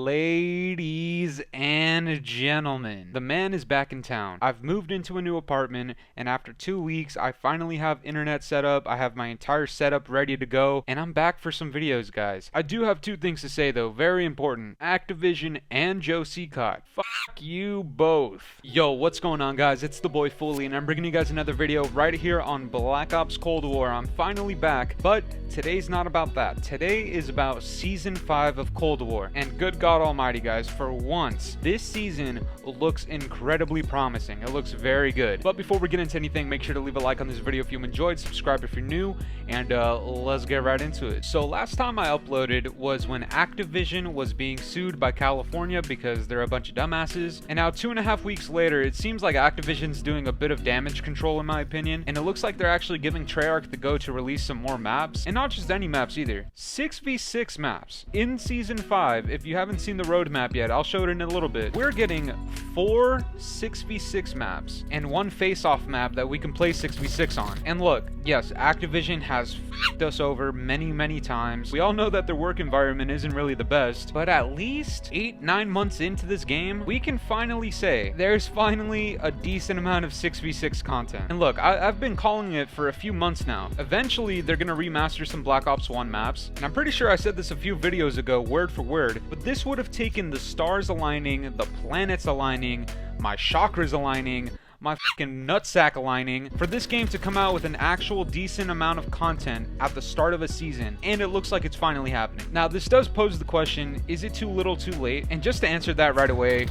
Ladies and gentlemen, the man is back in town. I've moved into a new apartment, and after 2 weeks, I finally have internet set up. I have my entire setup ready to go, and I'm back for some videos, guys. I do have two things to say, though, very important. Activision and FOOLY COD. Fuck you both. Yo, what's going on, guys? It's the boy Fooly, and I'm bringing you guys another video right here on Black Ops Cold War. I'm finally back, but today's not about that. Today is about Season 5 of Cold War, and good God almighty, guys, for once, this season looks incredibly promising. It looks very good. But before we get into anything, make sure to leave a like on this video if you enjoyed, subscribe if you're new, and let's get right into it. So last time I uploaded was when Activision was being sued by California because they're a bunch of dumbasses, and now 2.5 weeks later, it seems like Activision's doing a bit of damage control in my opinion, and it looks like they're actually giving Treyarch the go to release some more maps, and not just any maps either. 6v6 maps in Season 5. If you haven't seen the roadmap yet, I'll show it in a little bit. We're getting 4 6v6 maps and 1 face-off map that we can play 6v6 on. And look, yes, Activision has f***ed us over many times. We all know that their work environment isn't really the best, but at least 8-9 months into this game, we can finally say there's finally a decent amount of 6v6 content. And look, I've been calling it for a few months now. Eventually, they're gonna remaster some Black Ops 1 maps, and I'm pretty sure I said this a few videos ago, word for word, but this would have taken the stars aligning, the planets aligning, my chakras aligning, my fucking nutsack aligning for this game to come out with an actual decent amount of content at the start of a season, and it looks like it's finally happening. Now, this does pose the question, is it too little too late? And just to answer that right away,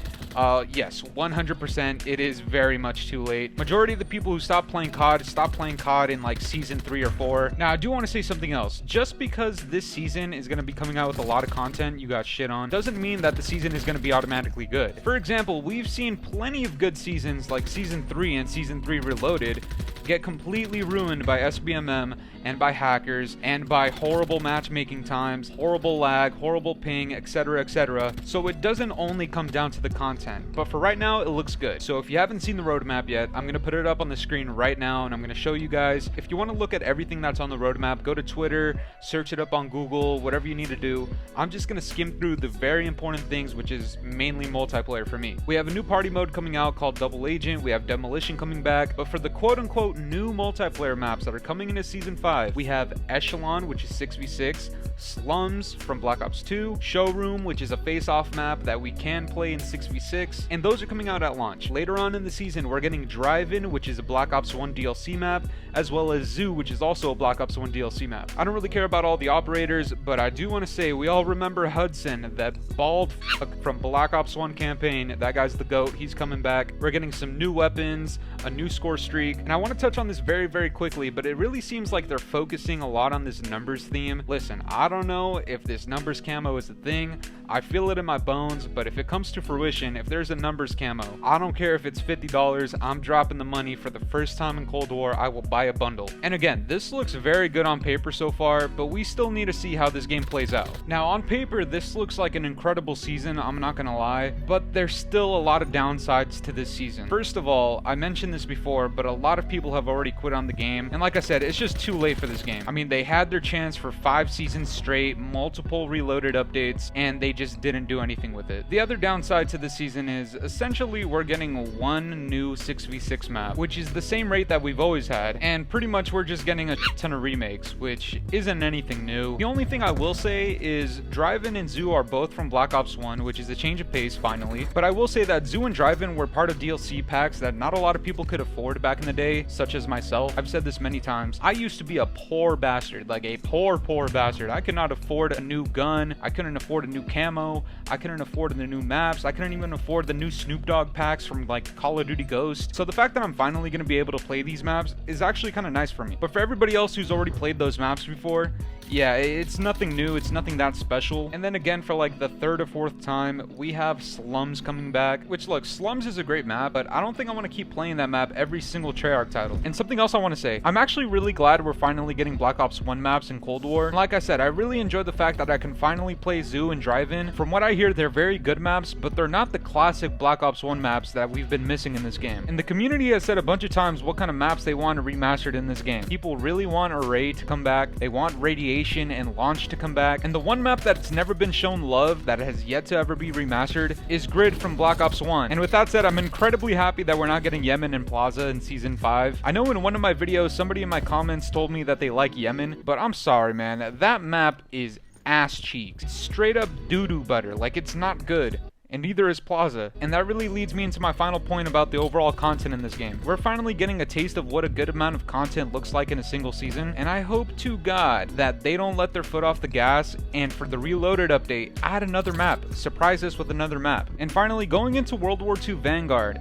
yes, 100% it is very much too late. Majority of the people who stopped playing COD in like Season 3 or 4. Now, I do want to say something else. Just because this season is going to be coming out with a lot of content you got shit on, doesn't mean that the season is going to be automatically good. For example, we've seen plenty of good seasons like Season 3 and Season 3 Reloaded get completely ruined by SBMM and by hackers and by horrible matchmaking times, horrible lag, horrible ping, etc. So it doesn't only come down to the content, but for right now it looks good. So if you haven't seen the roadmap yet, I'm going to put it up on the screen right now, and I'm going to show you guys. If you want to look at everything that's on the roadmap, go to Twitter, search it up on Google, whatever you need to do. I'm just going to skim through the very important things, which is mainly multiplayer for me. We have a new party mode coming out called Double Agent. We have Demolition coming back, but for the quote-unquote new multiplayer maps that are coming into Season 5, we have Echelon, which is 6v6, Slums from Black Ops 2, Showroom, which is a face-off map that we can play in 6v6, and those are coming out at launch. Later on in the season, we're getting Drive-In, which is a Black Ops 1 DLC map, as well as Zoo, which is also a Black Ops 1 DLC map. I don't really care about all the operators, but I do want to say we all remember Hudson, that bald fuck from Black Ops 1 campaign. That guy's the GOAT. He's coming back. We're getting some new weapons, a new score streak, and I want to touch on this very quickly, but it really seems like they're focusing a lot on this numbers theme. Listen, I don't know if this numbers camo is a thing. I feel it in my bones, but if it comes to fruition, if there's a numbers camo, I don't care if it's $50, I'm dropping the money. For the first time in Cold War, I will buy a bundle. And again, this looks very good on paper so far, but we still need to see how this game plays out. Now, on paper, this looks like an incredible season, I'm not gonna lie, but there's still a lot of downsides to this season. First of all, I mentioned this before, but a lot of people have already quit on the game, and like I said, it's just too late for this game. I mean, they had their chance for 5 seasons straight, multiple Reloaded updates, and they just didn't do anything with it. The other downside to this season is essentially we're getting 1 new 6v6 map, which is the same rate that we've always had, and pretty much we're just getting a ton of remakes, which isn't anything new. The only thing I will say is Drive-In and Zoo are both from Black Ops 1, which is a change of pace finally, but I will say that Zoo and Drive-In were part of DLC packs that not a lot of people could afford back in the day, such as myself. I've said this many times. I used to be a poor bastard, like a poor bastard. I could not afford a new gun. I couldn't afford a new camo. I couldn't afford the new maps. I couldn't even afford the new Snoop Dogg packs from like Call of Duty Ghost. So the fact that I'm finally going to be able to play these maps is actually kind of nice for me. But for everybody else who's already played those maps before, yeah, it's nothing new, it's nothing that special. And then again, for like the 3rd or 4th time, we have Slums coming back, which look, Slums is a great map, but I don't think I want to keep playing that map every single Treyarch title. And something else I want to say, I'm actually really glad we're finally getting Black Ops 1 maps in Cold War. And like I said, I really enjoy the fact that I can finally play Zoo and Drive-In 7. From what I hear, they're very good maps, but they're not the classic Black Ops 1 maps that we've been missing in this game. And the community has said a bunch of times what kind of maps they want remastered in this game. People really want Array to come back, they want Radiation and Launch to come back, and the one map that's never been shown love, that has yet to ever be remastered, is Grid from Black Ops 1. And with that said, I'm incredibly happy that we're not getting Yemen and Plaza in Season 5. I know in one of my videos, somebody in my comments told me that they like Yemen, but I'm sorry, man. That map is ass cheeks. Straight up doo-doo butter. Like, it's not good. And neither is Plaza. And that really leads me into my final point about the overall content in this game. We're finally getting a taste of what a good amount of content looks like in a single season, and I hope to God that they don't let their foot off the gas, and for the Reloaded update, add another map. Surprise us with another map. And finally, going into World War II Vanguard,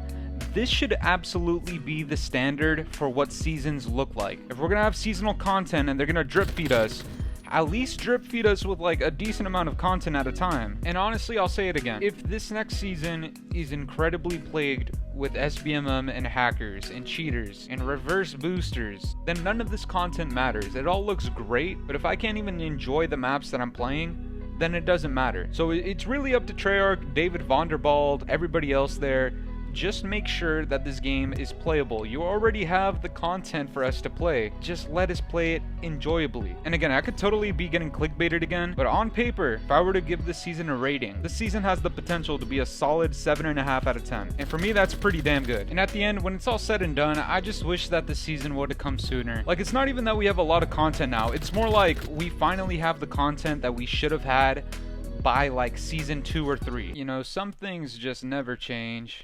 this should absolutely be the standard for what seasons look like. If we're gonna have seasonal content and they're gonna drip feed us, at least drip feed us with like a decent amount of content at a time. And honestly, I'll say it again. If this next season is incredibly plagued with SBMM and hackers and cheaters and reverse boosters, then none of this content matters. It all looks great, but if I can't even enjoy the maps that I'm playing, then it doesn't matter. So it's really up to Treyarch, David Vonderwald, everybody else there. Just make sure that this game is playable. You already have the content for us to play. Just let us play it enjoyably. And again, I could totally be getting clickbaited again, but on paper, if I were to give this season a rating, this season has the potential to be a solid 7.5 out of 10. And for me, that's pretty damn good. And at the end, when it's all said and done, I just wish that the season would have come sooner. Like, it's not even that we have a lot of content now. It's more like we finally have the content that we should have had by like season 2 or 3. You know, some things just never change.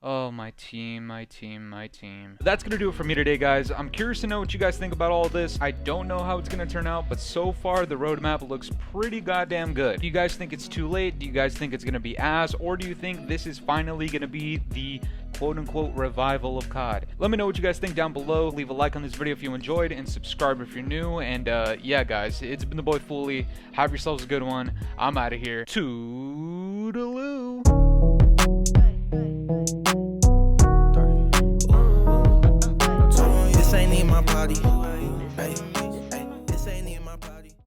Oh, my team. That's gonna do it for me today, guys. I'm curious to know what you guys think about all of this. I don't know how it's gonna turn out, but so far the roadmap looks pretty goddamn good. Do you guys think it's too late? Do you guys think it's gonna be ass? Or do you think this is finally gonna be the quote-unquote revival of COD? Let me know what you guys think down below. Leave a like on this video if you enjoyed, and subscribe if you're new. And yeah, guys, it's been the boy Fooly. Have yourselves a good one. I'm out of here. Toodaloo. This ain't in my body. Hey, this ain't in my body.